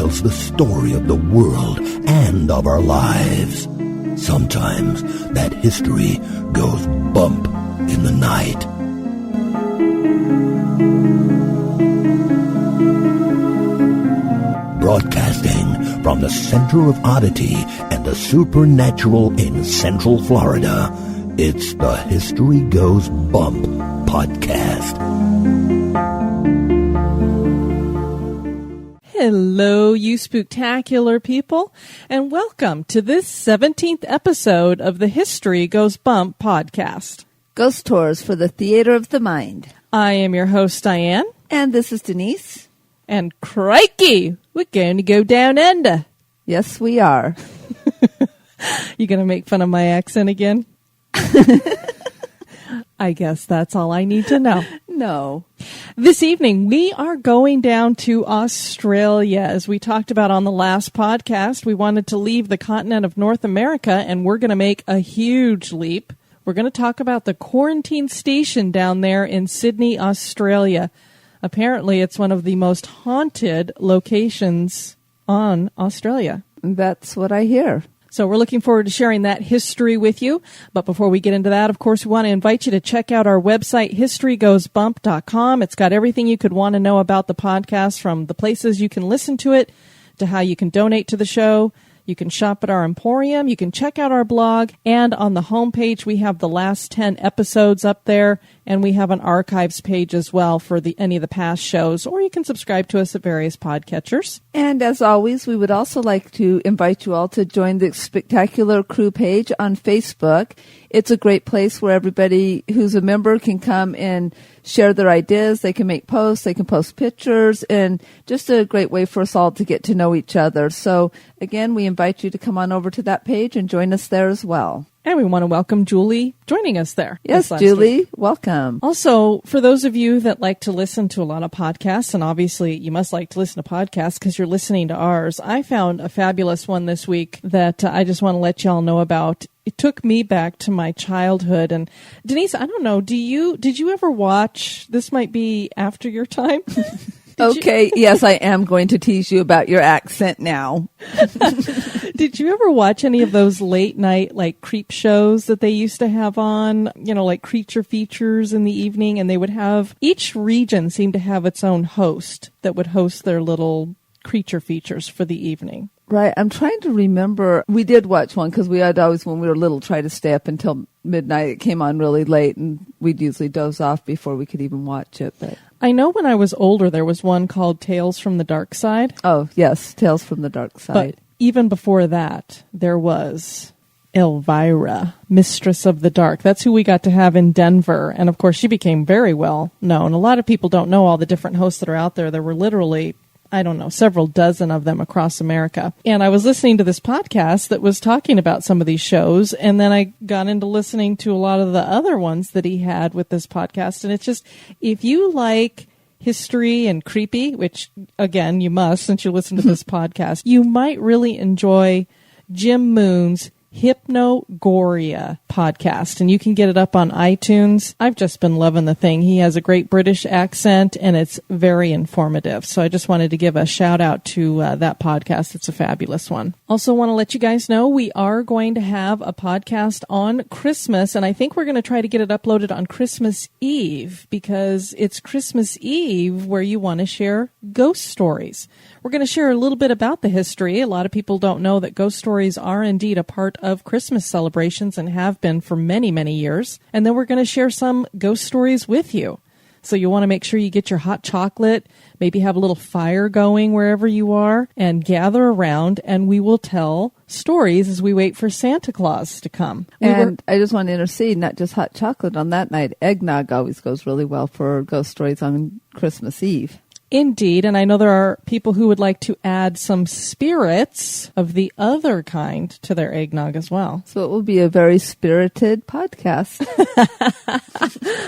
tells the story of the world and of our lives. Sometimes that history goes bump in the night. Broadcasting from the center of oddity and the supernatural in Central Florida, it's the History Goes Bump podcast. Hello, you spooktacular people, and welcome to this 17th episode of the History Goes Bump podcast. Ghost Tours for the Theater of the Mind. I am your host, Diane. And this is Denise. And crikey, we're going to go down under. Yes, we are. You going to make fun of my accent again? I guess that's all I need to know. No. This evening, we are going down to Australia. As we talked about on the last podcast, we wanted to leave the continent of North America, and we're going to make a huge leap. We're going to talk about the quarantine station down there in Sydney, Australia. Apparently, it's one of the most haunted locations on Australia. That's what I hear. So we're looking forward to sharing that history with you. But before we get into that, of course, we want to invite you to check out our website, historygoesbump.com. It's got everything you could want to know about the podcast, from the places you can listen to it to how you can donate to the show. You can shop at our Emporium. You can check out our blog. And on the homepage, we have the last 10 episodes up there. And we have an archives page as well for any of the past shows. Or you can subscribe to us at various podcatchers. And as always, we would also like to invite you all to join the Spectacular Crew page on Facebook. It's a great place where everybody who's a member can come and share their ideas. They can make posts. They can post pictures. And just a great way for us all to get to know each other. So, again, we invite you to come on over to that page and join us there as well. And we want to welcome Julie joining us there. Yes, Julie, welcome. Also, for those of you that like to listen to a lot of podcasts, and obviously you must like to listen to podcasts because you're listening to ours, I found a fabulous one this week that I just want to let y'all know about. It took me back to my childhood. And Denise, I don't know, did you ever watch, this might be after your time? Okay, yes, I am going to tease you about your accent now. Did you ever watch any of those late night, like, creep shows that they used to have on, like creature features in the evening? And they would have, each region seemed to have its own host that would host their little creature features for the evening. Right. I'm trying to remember. We did watch one because we had always, when we were little, try to stay up until midnight. It came on really late, and we'd usually doze off before we could even watch it. But I know when I was older, there was one called Tales from the Dark Side. Oh, yes, Tales from the Dark Side. But even before that, there was Elvira, Mistress of the Dark. That's who we got to have in Denver. And, of course, she became very well known. A lot of people don't know all the different hosts that are out there. There were literally, I don't know, several dozen of them across America. And I was listening to this podcast that was talking about some of these shows, and then I got into listening to a lot of the other ones that he had with this podcast. And it's just, if you like history and creepy, which, again, you must since you listen to this podcast, you might really enjoy Jim Moon's Hypnogoria podcast, and you can get it up on iTunes. I've just been loving the thing. He has a great British accent, and it's very informative. So I just wanted to give a shout out to that podcast. It's a fabulous one. Also want to let you guys know we are going to have a podcast on Christmas, and I think we're going to try to get it uploaded on Christmas Eve, because it's Christmas Eve where you want to share ghost stories. We're going to share a little bit about the history. A lot of people don't know that ghost stories are indeed a part of Christmas celebrations and have been for many, many years. And then we're going to share some ghost stories with you. So you want to make sure you get your hot chocolate, maybe have a little fire going wherever you are, and gather around, and we will tell stories as we wait for Santa Claus to come. I just want to intercede, not just hot chocolate on that night. Eggnog always goes really well for ghost stories on Christmas Eve. Indeed, and I know there are people who would like to add some spirits of the other kind to their eggnog as well. So it will be a very spirited podcast.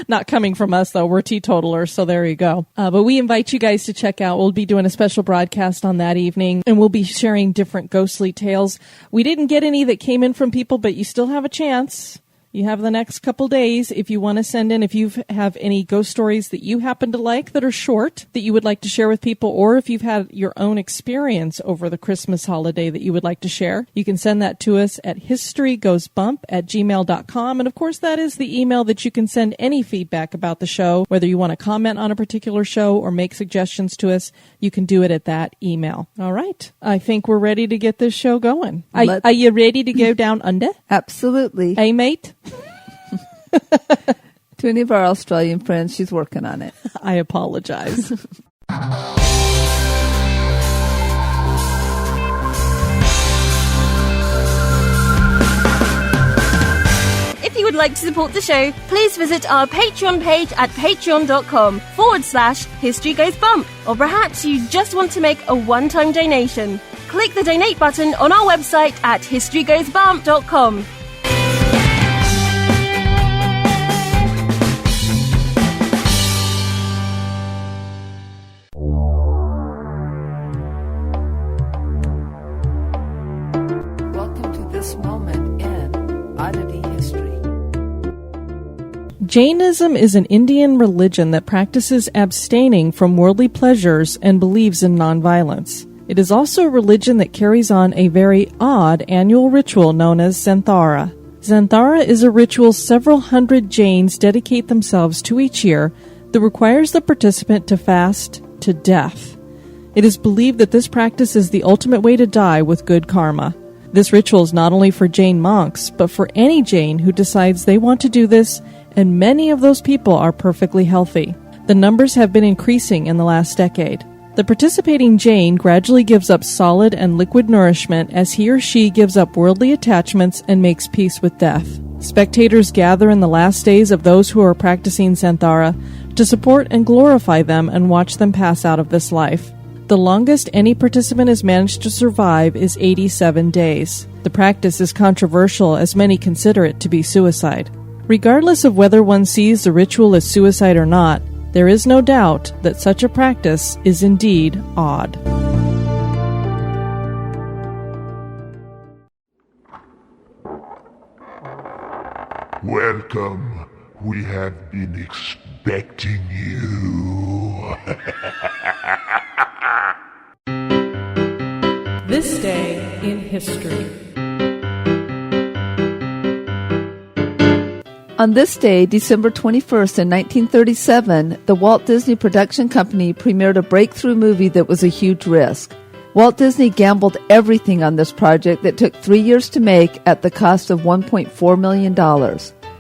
Not coming from us, though. We're teetotalers, so there you go. But we invite you guys to check out. We'll be doing a special broadcast on that evening, and we'll be sharing different ghostly tales. We didn't get any that came in from people, but you still have a chance. You have the next couple days if you want to send in, if you have any ghost stories that you happen to like that are short that you would like to share with people, or if you've had your own experience over the Christmas holiday that you would like to share, you can send that to us at historygoesbump@gmail.com. And of course, that is the email that you can send any feedback about the show, whether you want to comment on a particular show or make suggestions to us, you can do it at that email. All right. I think we're ready to get this show going. Are you ready to go down under? Absolutely. Hey, mate? To any of our Australian friends, she's working on it. I apologize. If you would like to support the show, please visit our Patreon page at patreon.com/History Goes Bump. Or perhaps you just want to make a one-time donation. Click the donate button on our website at historygoesbump.com. Welcome to this moment in Oddity history. Jainism is an Indian religion that practices abstaining from worldly pleasures and believes in nonviolence. It is also a religion that carries on a very odd annual ritual known as Santhara. Santhara is a ritual several hundred Jains dedicate themselves to each year that requires the participant to fast to death. It is believed that this practice is the ultimate way to die with good karma. This ritual is not only for Jain monks, but for any Jain who decides they want to do this, and many of those people are perfectly healthy. The numbers have been increasing in the last decade. The participating Jain gradually gives up solid and liquid nourishment as he or she gives up worldly attachments and makes peace with death. Spectators gather in the last days of those who are practicing Santhara to support and glorify them and watch them pass out of this life. The longest any participant has managed to survive is 87 days. The practice is controversial as many consider it to be suicide. Regardless of whether one sees the ritual as suicide or not, there is no doubt that such a practice is indeed odd. Welcome. We have been expecting you. This day in history. On this day, December 21st in 1937, the Walt Disney Production Company premiered a breakthrough movie that was a huge risk. Walt Disney gambled everything on this project that took 3 years to make at the cost of $1.4 million.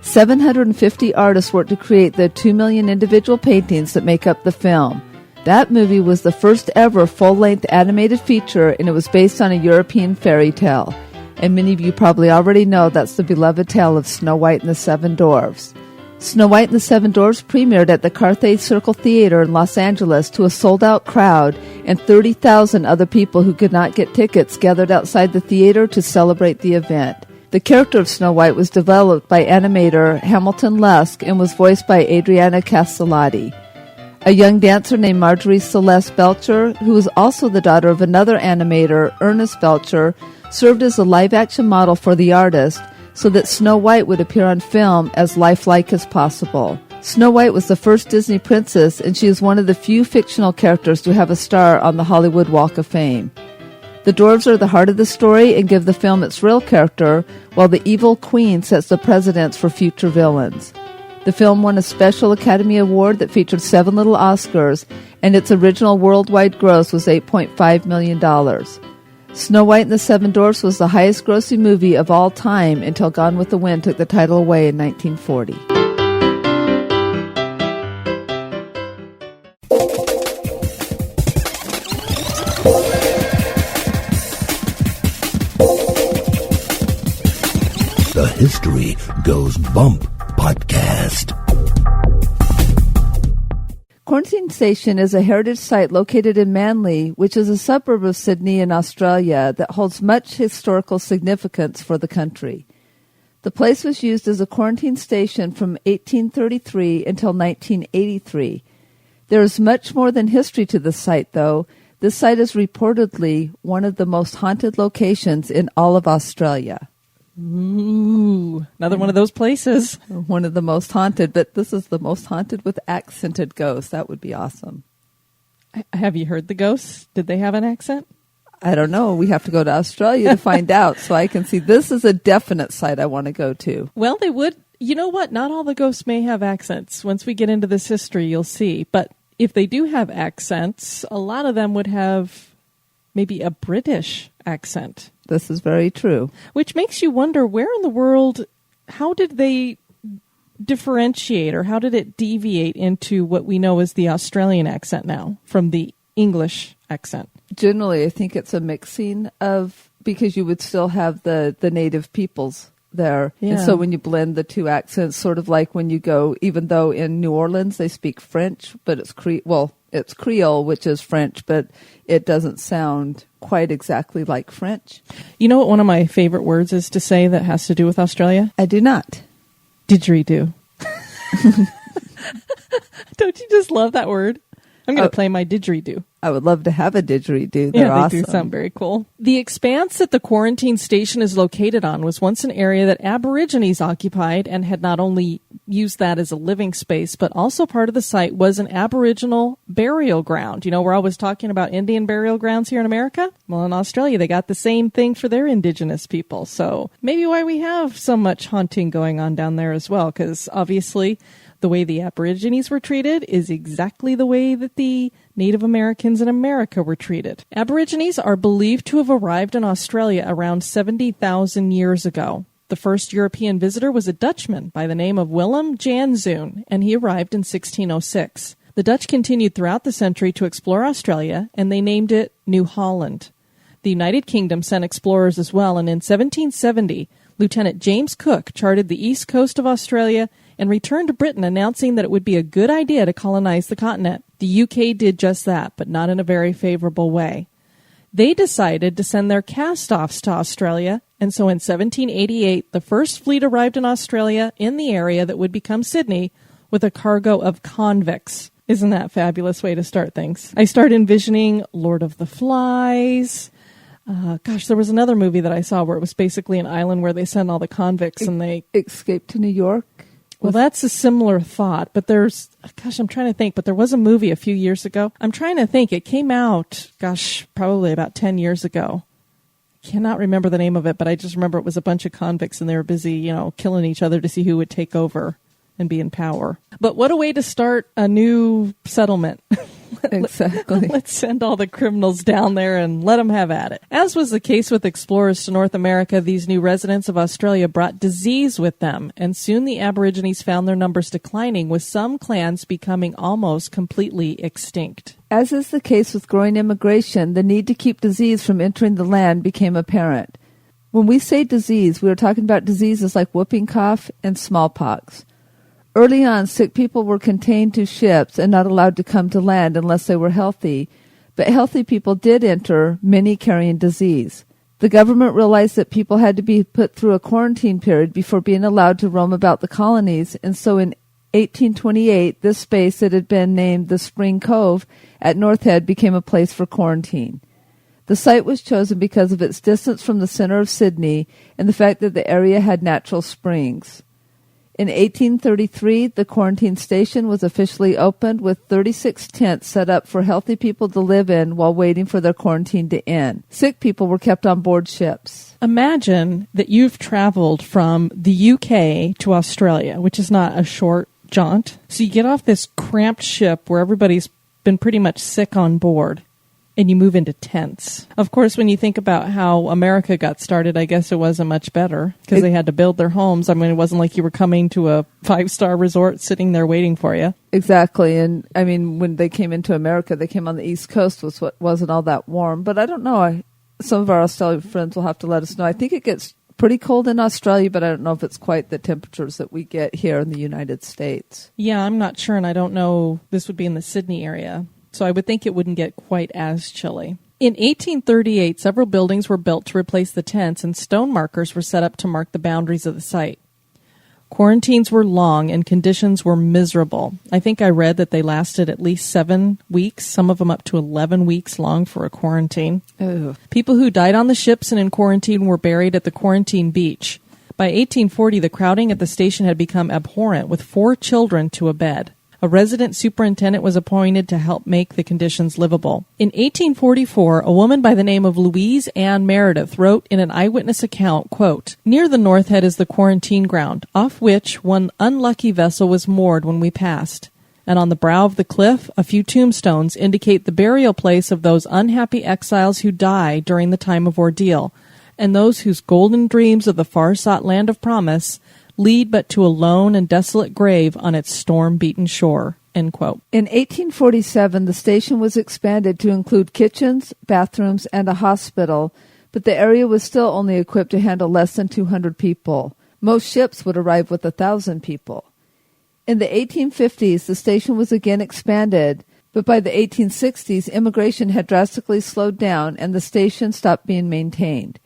750 artists worked to create the 2 million individual paintings that make up the film. That movie was the first ever full-length animated feature, and it was based on a European fairy tale. And many of you probably already know that's the beloved tale of Snow White and the Seven Dwarfs. Snow White and the Seven Dwarfs premiered at the Carthay Circle Theater in Los Angeles to a sold-out crowd, and 30,000 other people who could not get tickets gathered outside the theater to celebrate the event. The character of Snow White was developed by animator Hamilton Lusk and was voiced by Adriana Castellotti. A young dancer named Marjorie Celeste Belcher, who was also the daughter of another animator, Ernest Belcher, served as a live-action model for the artist so that Snow White would appear on film as lifelike as possible. Snow White was the first Disney princess, and she is one of the few fictional characters to have a star on the Hollywood Walk of Fame. The dwarves are the heart of the story and give the film its real character, while the evil queen sets the precedents for future villains. The film won a special Academy Award that featured 7 little Oscars, and its original worldwide gross was $8.5 million. Snow White and the Seven Dwarfs was the highest-grossing movie of all time until Gone with the Wind took the title away in 1940. The History Goes Bump podcast. Quarantine Station is a heritage site located in Manly, which is a suburb of Sydney in Australia that holds much historical significance for the country. The place was used as a quarantine station from 1833 until 1983. There is much more than history to this site, though. This site is reportedly one of the most haunted locations in all of Australia. Ooh, another one of those places. One of the most haunted, but this is the most haunted with accented ghosts. That would be awesome. Have you heard the ghosts? Did they have an accent? I don't know. We have to go to Australia to find out, so I can see this is a definite site I want to go to. Well, they would. You know what? Not all the ghosts may have accents. Once we get into this history, you'll see. But if they do have accents, a lot of them would have maybe a British accent. This is very true. Which makes you wonder, where in the world, how did they differentiate, or how did it deviate into what we know as the Australian accent now from the English accent? Generally, I think it's a mixing of, because you would still have the native peoples there. Yeah. And so when you blend the two accents, sort of like when you go, even though in New Orleans they speak French, but it's it's Creole, which is French, but it doesn't sound quite exactly like French. You know what one of my favorite words is to say that has to do with Australia? I do not. Didgeridoo. Don't you just love that word? I'm going to play my didgeridoo. I would love to have a didgeridoo. They're awesome. They do sound very cool. The expanse that the quarantine station is located on was once an area that Aborigines occupied and had not only used that as a living space, but also part of the site was an Aboriginal burial ground. You know, we're always talking about Indian burial grounds here in America. Well, in Australia, they got the same thing for their indigenous people. So maybe why we have so much haunting going on down there as well, because obviously the way the Aborigines were treated is exactly the way that the Native Americans in America were treated. Aborigines are believed to have arrived in Australia around 70,000 years ago. The first European visitor was a Dutchman by the name of Willem Janszoon, and he arrived in 1606. The Dutch continued throughout the century to explore Australia, and they named it New Holland. The United Kingdom sent explorers as well, and in 1770, Lieutenant James Cook charted the east coast of Australia and returned to Britain announcing that it would be a good idea to colonize the continent. The UK did just that, but not in a very favorable way. They decided to send their cast-offs to Australia, and so in 1788, the first fleet arrived in Australia in the area that would become Sydney with a cargo of convicts. Isn't that a fabulous way to start things? I start envisioning Lord of the Flies. There was another movie that I saw where it was basically an island where they send all the convicts and they Escape to New York. Well, that's a similar thought, but I'm trying to think, but there was a movie a few years ago. I'm trying to think. It came out, probably about 10 years ago. I cannot remember the name of it, but I just remember it was a bunch of convicts and they were busy, killing each other to see who would take over and be in power. But what a way to start a new settlement. Exactly. Let's send all the criminals down there and let them have at it. As was the case with explorers to North America, these new residents of Australia brought disease with them, and soon the Aborigines found their numbers declining, with some clans becoming almost completely extinct. As is the case with growing immigration, the need to keep disease from entering the land became apparent. When we say disease, we are talking about diseases like whooping cough and smallpox. Early on, sick people were contained to ships and not allowed to come to land unless they were healthy, but healthy people did enter, many carrying disease. The government realized that people had to be put through a quarantine period before being allowed to roam about the colonies, and so in 1828, this space that had been named the Spring Cove at North Head became a place for quarantine. The site was chosen because of its distance from the center of Sydney and the fact that the area had natural springs. In 1833, the quarantine station was officially opened with 36 tents set up for healthy people to live in while waiting for their quarantine to end. Sick people were kept on board ships. Imagine that you've traveled from the UK to Australia, which is not a short jaunt. So you get off this cramped ship where everybody's been pretty much sick on board, and you move into tents. Of course, when you think about how America got started, I guess it wasn't much better because they had to build their homes. I mean, it wasn't like you were coming to a 5-star resort sitting there waiting for you. Exactly. And I mean, when they came into America, they came on the East Coast, which wasn't all that warm. But I don't know. Some of our Australian friends will have to let us know. I think it gets pretty cold in Australia, but I don't know if it's quite the temperatures that we get here in the United States. Yeah, I'm not sure, and I don't know. This would be in the Sydney area. So I would think it wouldn't get quite as chilly. In 1838, several buildings were built to replace the tents, and stone markers were set up to mark the boundaries of the site. Quarantines were long, and conditions were miserable. I think I read that they lasted at least 7 weeks, some of them up to 11 weeks long for a quarantine. Ugh. People who died on the ships and in quarantine were buried at the quarantine beach. By 1840, the crowding at the station had become abhorrent, with 4 children to a bed. A resident superintendent was appointed to help make the conditions livable. In 1844, a woman by the name of Louise Ann Meredith wrote in an eyewitness account, quote, "Near the north head is the quarantine ground, off which one unlucky vessel was moored when we passed. And on the brow of the cliff, a few tombstones indicate the burial place of those unhappy exiles who die during the time of ordeal, and those whose golden dreams of the far-sought land of promise lead but to a lone and desolate grave on its storm-beaten shore." End quote. In 1847, the station was expanded to include kitchens, bathrooms, and a hospital, but the area was still only equipped to handle less than 200 people. Most ships would arrive with 1,000 people. In the 1850s, the station was again expanded, but by the 1860s, immigration had drastically slowed down and the station stopped being maintained.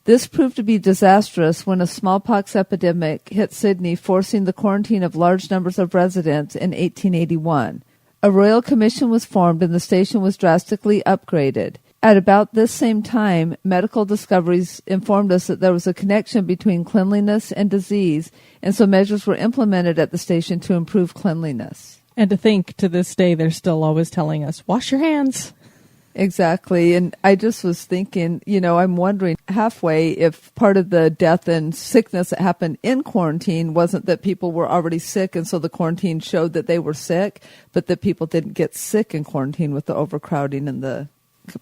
This proved to be disastrous when a smallpox epidemic hit Sydney, forcing the quarantine of large numbers of residents in 1881. A royal commission was formed and the station was drastically upgraded. At about this same time, medical discoveries informed us that there was a connection between cleanliness and disease, and so measures were implemented at the station to improve cleanliness. And to think, to this day, they're still always telling us, wash your hands. Exactly. And I just was thinking, I'm wondering halfway if part of the death and sickness that happened in quarantine wasn't that people were already sick and so the quarantine showed that they were sick, but that people didn't get sick in quarantine with the overcrowding and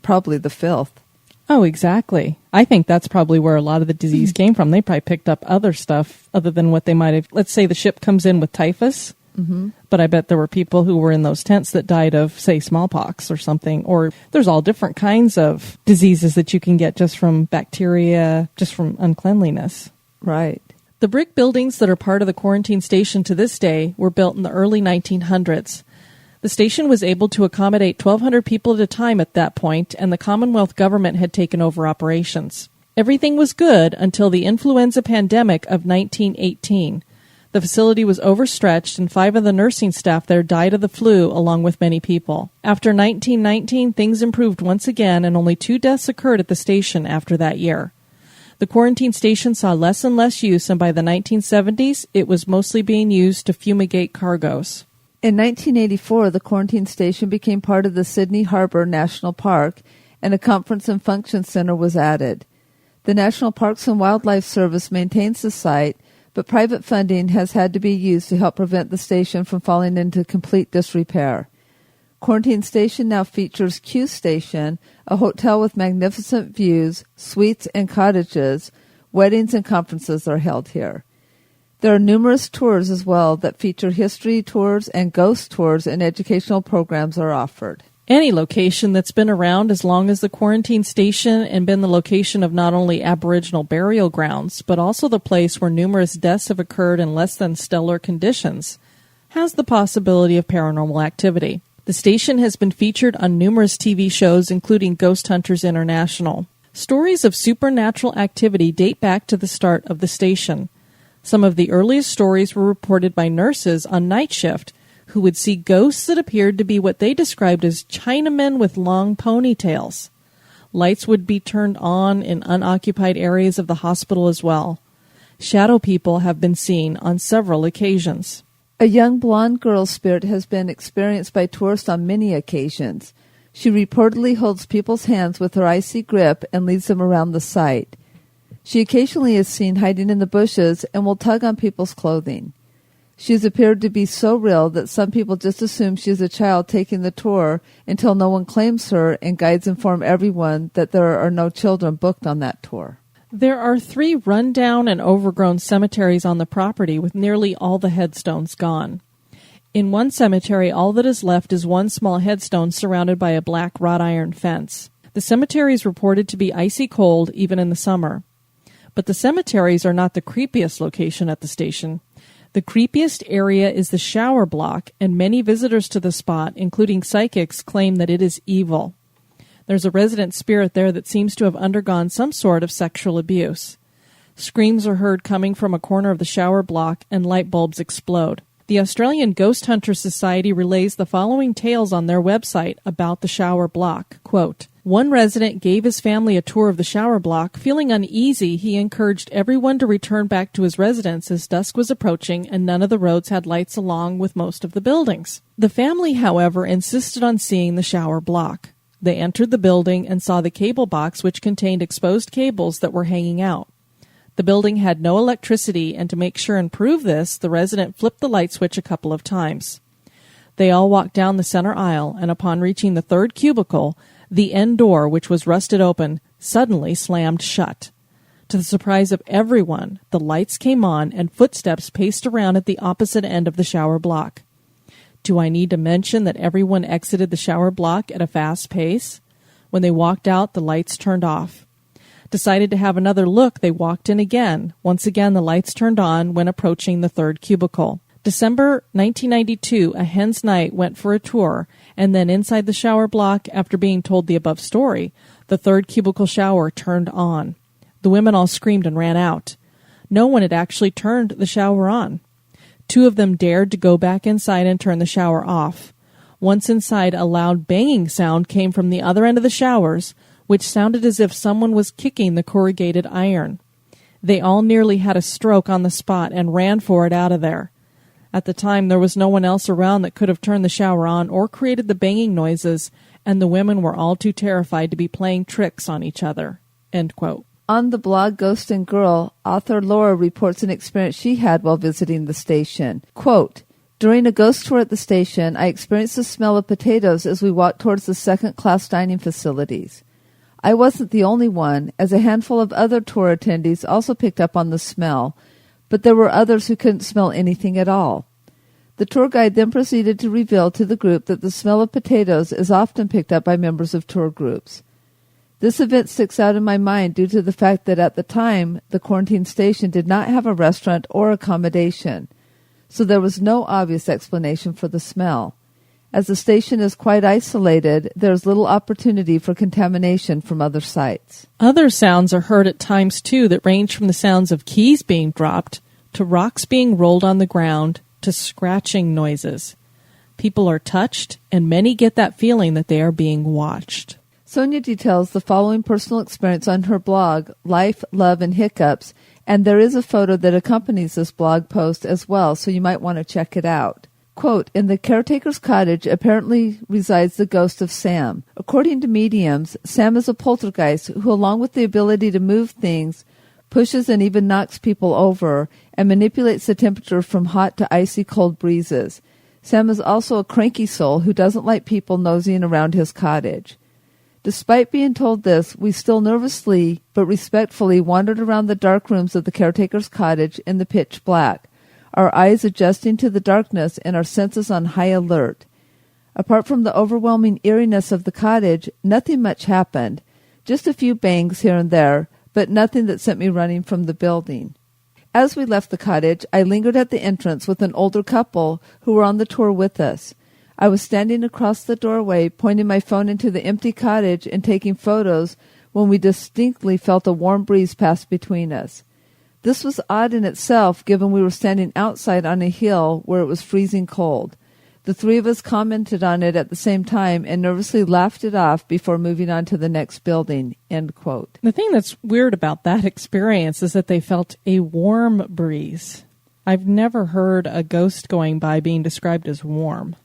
probably the filth. Oh, exactly. I think that's probably where a lot of the disease came from. They probably picked up other stuff other than what they might have. Let's say the ship comes in with typhus. Mm-hmm. But I bet there were people who were in those tents that died of, say, smallpox or something. Or there's all different kinds of diseases that you can get just from bacteria, just from uncleanliness. Right. The brick buildings that are part of the quarantine station to this day were built in the early 1900s. The station was able to accommodate 1,200 people at a time at that point, and the Commonwealth government had taken over operations. Everything was good until the influenza pandemic of 1918. The facility was overstretched, and 5 of the nursing staff there died of the flu, along with many people. After 1919, things improved once again, and only 2 deaths occurred at the station after that year. The quarantine station saw less and less use, and by the 1970s, it was mostly being used to fumigate cargoes. In 1984, the quarantine station became part of the Sydney Harbour National Park, and a conference and function center was added. The National Parks and Wildlife Service maintains the site, but private funding has had to be used to help prevent the station from falling into complete disrepair. Quarantine Station now features Q Station, a hotel with magnificent views, suites and cottages. Weddings and conferences are held here. There are numerous tours as well that feature history tours and ghost tours, and educational programs are offered. Any location that's been around as long as the quarantine station and been the location of not only Aboriginal burial grounds, but also the place where numerous deaths have occurred in less than stellar conditions, has the possibility of paranormal activity. The station has been featured on numerous TV shows, including Ghost Hunters International. Stories of supernatural activity date back to the start of the station. Some of the earliest stories were reported by nurses on night shift, who would see ghosts that appeared to be what they described as Chinamen with long ponytails. Lights would be turned on in unoccupied areas of the hospital as well. Shadow people have been seen on several occasions. A young blonde girl's spirit has been experienced by tourists on many occasions. She reportedly holds people's hands with her icy grip and leads them around the site. She occasionally is seen hiding in the bushes and will tug on people's clothing. She has appeared to be so real that some people just assume she is a child taking the tour until no one claims her, and guides inform everyone that there are no children booked on that tour. There are 3 rundown and overgrown cemeteries on the property with nearly all the headstones gone. In one cemetery, all that is left is one small headstone surrounded by a black wrought iron fence. The cemetery is reported to be icy cold even in the summer. But the cemeteries are not the creepiest location at the station. The creepiest area is the shower block, and many visitors to the spot, including psychics, claim that it is evil. There's a resident spirit there that seems to have undergone some sort of sexual abuse. Screams are heard coming from a corner of the shower block, and light bulbs explode. The Australian Ghost Hunter Society relays the following tales on their website about the shower block. Quote, One resident gave his family a tour of the shower block. Feeling uneasy, he encouraged everyone to return back to his residence as dusk was approaching and none of the roads had lights along with most of the buildings. The family, however, insisted on seeing the shower block. They entered the building and saw the cable box, which contained exposed cables that were hanging out. The building had no electricity, and to make sure and prove this, the resident flipped the light switch a couple of times. They all walked down the center aisle, and upon reaching the third cubicle, the end door, which was rusted open, suddenly slammed shut. To the surprise of everyone, the lights came on and footsteps paced around at the opposite end of the shower block. Do I need to mention that everyone exited the shower block at a fast pace? When they walked out, the lights turned off. Decided to have another look, they walked in again. Once again, the lights turned on when approaching the third cubicle. December 1992, a hen's night went for a tour, and then inside the shower block, after being told the above story, the third cubicle shower turned on. The women all screamed and ran out. No one had actually turned the shower on. Two of them dared to go back inside and turn the shower off. Once inside, a loud banging sound came from the other end of the showers, which sounded as if someone was kicking the corrugated iron. They all nearly had a stroke on the spot and ran for it out of there. At the time, there was no one else around that could have turned the shower on or created the banging noises, and the women were all too terrified to be playing tricks on each other." End quote. On the blog Ghost and Girl, author Laura reports an experience she had while visiting the station. Quote, "During a ghost tour at the station, I experienced the smell of potatoes as we walked towards the second-class dining facilities. I wasn't the only one, as a handful of other tour attendees also picked up on the smell, but there were others who couldn't smell anything at all. The tour guide then proceeded to reveal to the group that the smell of potatoes is often picked up by members of tour groups. This event sticks out in my mind due to the fact that at the time, the quarantine station did not have a restaurant or accommodation, so there was no obvious explanation for the smell. As the station is quite isolated, there is little opportunity for contamination from other sites." Other sounds are heard at times, too, that range from the sounds of keys being dropped to rocks being rolled on the ground to scratching noises. People are touched, and many get that feeling that they are being watched. Sonia details the following personal experience on her blog, Life, Love, and Hiccups, and there is a photo that accompanies this blog post as well, so you might want to check it out. Quote, "In the caretaker's cottage apparently resides the ghost of Sam. According to mediums, Sam is a poltergeist who, along with the ability to move things, pushes and even knocks people over, and manipulates the temperature from hot to icy cold breezes. Sam is also a cranky soul who doesn't like people nosing around his cottage. Despite being told this, we still nervously but respectfully wandered around the dark rooms of the caretaker's cottage in the pitch black, our eyes adjusting to the darkness and our senses on high alert. Apart from the overwhelming eeriness of the cottage, nothing much happened, just a few bangs here and there, but nothing that sent me running from the building. As we left the cottage, I lingered at the entrance with an older couple who were on the tour with us. I was standing across the doorway, pointing my phone into the empty cottage and taking photos when we distinctly felt a warm breeze pass between us. This was odd in itself, given we were standing outside on a hill where it was freezing cold. The three of us commented on it at the same time and nervously laughed it off before moving on to the next building." End quote. The thing that's weird about that experience is that they felt a warm breeze. I've never heard a ghost going by being described as warm.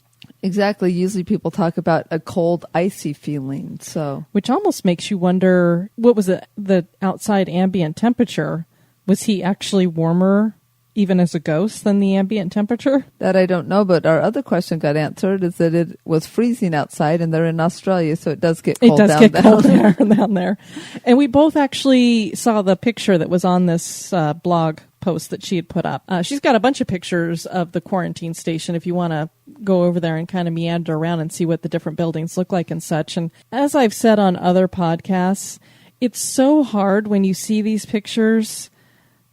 Exactly. Usually people talk about a cold, icy feeling. Which almost makes you wonder, what was the outside ambient temperature? Was he actually warmer even as a ghost than the ambient temperature? That I don't know, but our other question got answered, is that it was freezing outside and they're in Australia, so it does get cold down there. It does get cold down there. And we both actually saw the picture that was on this blog post that she had put up. She's got a bunch of pictures of the quarantine station if you want to go over there and kind of meander around and see what the different buildings look like and such. And as I've said on other podcasts, it's so hard when you see these pictures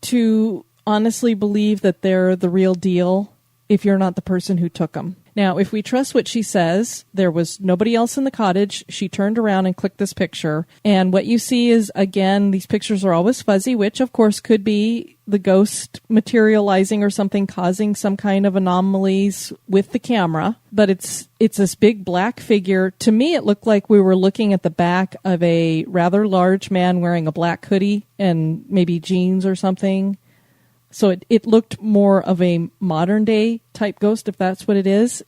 to honestly believe that they're the real deal if you're not the person who took them. Now, if we trust what she says, there was nobody else in the cottage. She turned around and clicked this picture. And what you see is, again, these pictures are always fuzzy, which, of course, could be the ghost materializing or something, causing some kind of anomalies with the camera. But it's this big black figure. To me, it looked like we were looking at the back of a rather large man wearing a black hoodie and maybe jeans or something. So it looked more of a modern day type ghost, if that's what it is.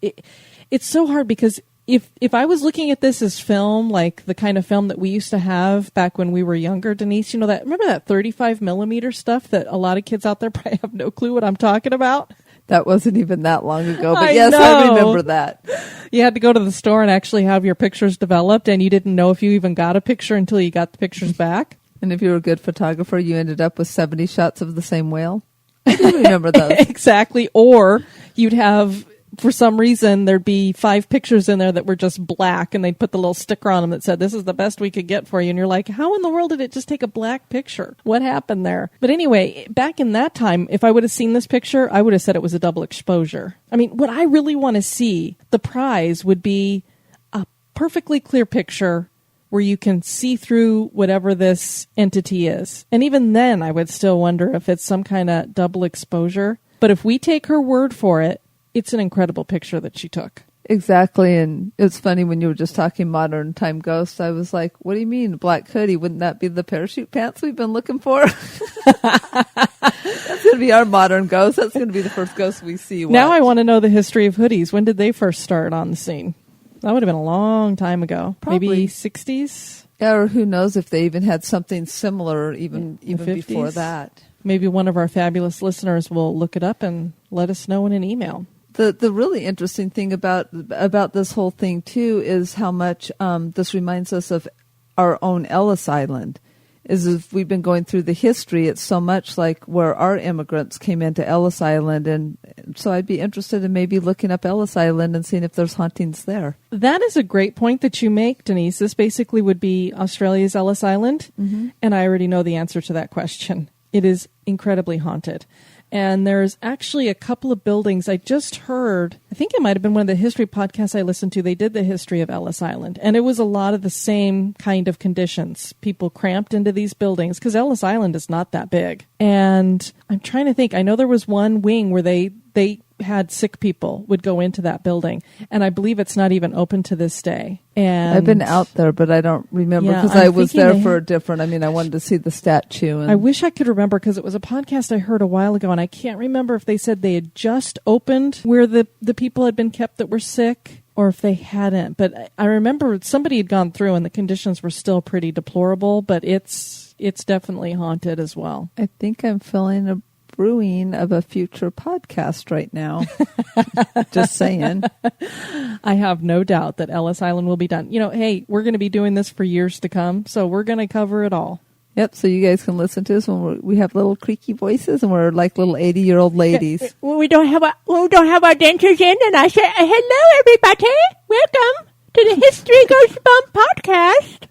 It's so hard because if I was looking at this as film, like the kind of film that we used to have back when we were younger, Denise, you know, remember that 35 millimeter stuff that a lot of kids out there probably have no clue what I'm talking about? That wasn't even that long ago, but I yes, know. I remember that. You had to go to the store and actually have your pictures developed, and you didn't know if you even got a picture until you got the pictures back. And if you were a good photographer, you ended up with 70 shots of the same whale. I do remember those. Exactly. Or you'd have, for some reason, there'd be 5 pictures in there that were just black, and they'd put the little sticker on them that said, this is the best we could get for you. And you're like, how in the world did it just take a black picture? What happened there? But anyway, back in that time, if I would have seen this picture, I would have said it was a double exposure. I mean, what I really want to see, the prize would be a perfectly clear picture where you can see through whatever this entity is. And even then, I would still wonder if it's some kind of double exposure. But if we take her word for it, it's an incredible picture that she took. Exactly. And it's funny when you were just talking modern time ghosts, I was like, what do you mean, black hoodie? Wouldn't that be the parachute pants we've been looking for? That's going to be our modern ghost. That's going to be the first ghost we see. Now I want to know the history of hoodies. When did they first start on the scene? That would have been a long time ago. Probably. Maybe 60s? Yeah, or who knows if they even had something similar even before that. Maybe one of our fabulous listeners will look it up and let us know in an email. The really interesting thing about this whole thing, too, is how much this reminds us of our own Ellis Island. Is if we've been going through the history, it's so much like where our immigrants came into Ellis Island. And so I'd be interested in maybe looking up Ellis Island and seeing if there's hauntings there. That is a great point that you make, Denise. This basically would be Australia's Ellis Island. Mm-hmm. And I already know the answer to that question. It is incredibly haunted. And there's actually a couple of buildings I just heard. I think it might have been one of the history podcasts I listened to. They did the history of Ellis Island. And it was a lot of the same kind of conditions. People cramped into these buildings because Ellis Island is not that big. And I'm trying to think. I know there was one wing where they had sick people would go into that building. And I believe it's not even open to this day. And I've been out there, but I don't remember because I was there for a different, I wanted to see the statue. And I wish I could remember because it was a podcast I heard a while ago, and I can't remember if they said they had just opened where the people had been kept that were sick or if they hadn't. But I remember somebody had gone through and the conditions were still pretty deplorable, but it's definitely haunted as well. I think I'm feeling a brewing of a future podcast right now. Just saying. I have no doubt that Ellis Island will be done. Hey, we're going to be doing this for years to come, so we're going to cover it all. Yep, so you guys can listen to us when we have little creaky voices and we're like little 80-year-old ladies. We don't have our dentures in, and I say, hello, everybody. Welcome to the History Goes Bump podcast.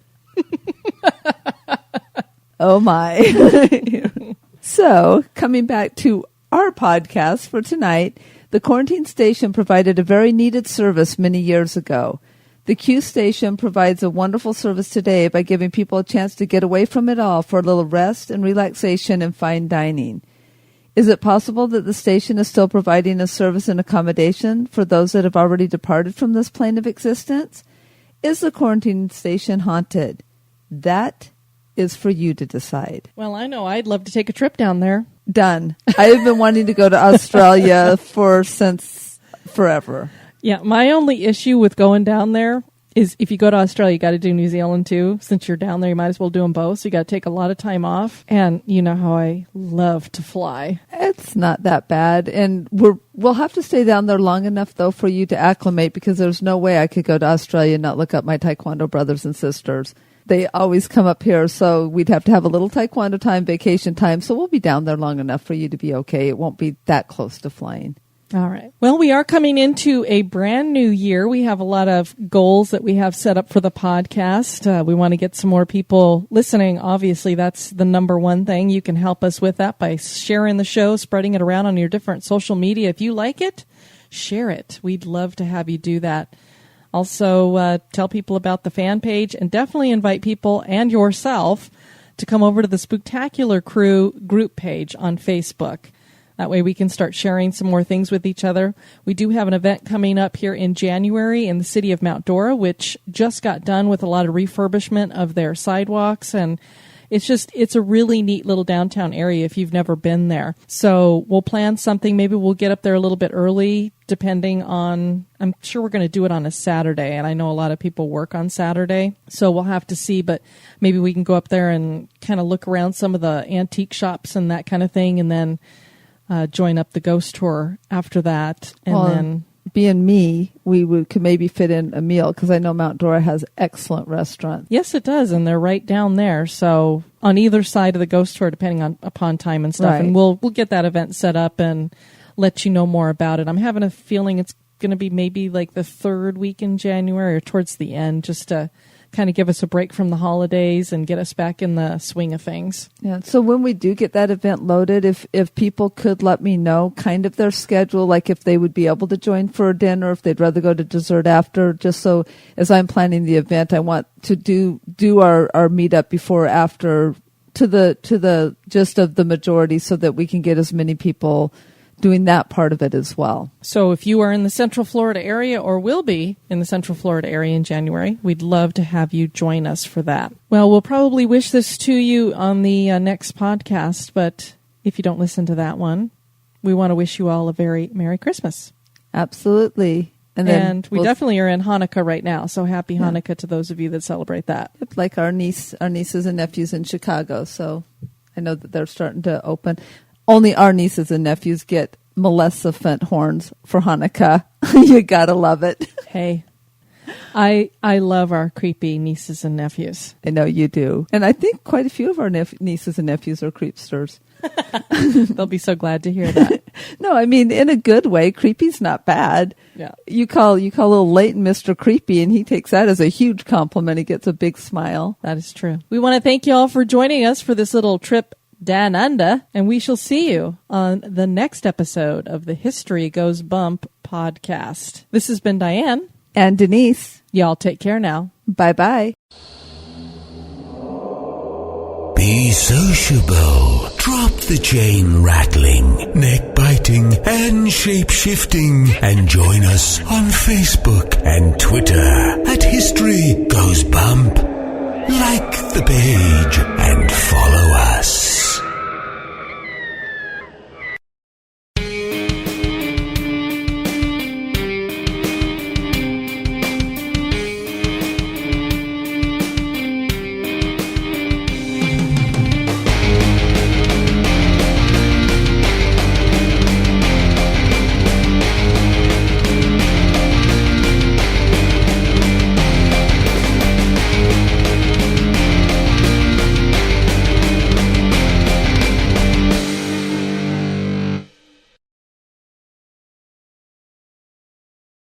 Oh, my. So, coming back to our podcast for tonight, the Quarantine Station provided a very needed service many years ago. The Q Station provides a wonderful service today by giving people a chance to get away from it all for a little rest and relaxation and fine dining. Is it possible that the station is still providing a service and accommodation for those that have already departed from this plane of existence? Is the Quarantine Station haunted? That is for you to decide. Well, I know I'd love to take a trip down there. Done. I have been wanting to go to Australia since forever. Yeah, my only issue with going down there is if you go to Australia, you got to do New Zealand too. Since you're down there, you might as well do them both. So you got to take a lot of time off. And you know how I love to fly. It's not that bad. And we'll have to stay down there long enough, though, for you to acclimate, because there's no way I could go to Australia and not look up my Taekwondo brothers and sisters. They always come up here, so we'd have to have a little Taekwondo time, vacation time. So we'll be down there long enough for you to be okay. It won't be that close to flying. All right. Well, we are coming into a brand new year. We have a lot of goals that we have set up for the podcast. We want to get some more people listening. Obviously, that's the number one thing. You can help us with that by sharing the show, spreading it around on your different social media. If you like it, share it. We'd love to have you do that. Also, tell people about the fan page, and definitely invite people and yourself to come over to the Spooktacular Crew group page on Facebook. That way we can start sharing some more things with each other. We do have an event coming up here in January in the city of Mount Dora, which just got done with a lot of refurbishment of their sidewalks, and it's a really neat little downtown area if you've never been there. So we'll plan something. Maybe we'll get up there a little bit early, depending on, I'm sure we're going to do it on a Saturday, and I know a lot of people work on Saturday, so we'll have to see, but maybe we can go up there and kind of look around some of the antique shops and that kind of thing, and then join up the ghost tour after that. And then being me, could maybe fit in a meal, because I know Mount Dora has excellent restaurants. Yes, it does, and they're right down there. So on either side of the ghost tour, depending upon time and stuff. Right. And we'll get that event set up and let you know more about it. I'm having a feeling it's going to be maybe like the third week in January or towards the end, just to kind of give us a break from the holidays and get us back in the swing of things. Yeah. So when we do get that event loaded, if people could let me know kind of their schedule, like if they would be able to join for a dinner, if they'd rather go to dessert after, just so as I'm planning the event, I want to do our meetup before or after to the gist of the majority, so that we can get as many people doing that part of it as well. So if you are in the Central Florida area or will be in the Central Florida area in January, we'd love to have you join us for that. Well, we'll probably wish this to you on the next podcast, but if you don't listen to that one, we want to wish you all a very Merry Christmas. Absolutely. And we definitely are in Hanukkah right now, so happy Hanukkah to those of you that celebrate that. Like our nieces and nephews in Chicago, so I know that they're starting to open. Only our nieces and nephews get Maleficent horns for Hanukkah. You gotta love it. Hey, I love our creepy nieces and nephews. I know you do. And I think quite a few of our nieces and nephews are creepsters. They'll be so glad to hear that. No, I mean, in a good way. Creepy's not bad. Yeah. You call little Leighton Mr. Creepy, and he takes that as a huge compliment. He gets a big smile. That is true. We want to thank you all for joining us for this little trip down under, and we shall see you on the next episode of the History Goes Bump podcast. This has been Diane. And Denise. Y'all take care now. Bye-bye. Be sociable. Drop the chain rattling, neck biting, and shape shifting, and join us on Facebook and Twitter at History Goes Bump. Like the page and follow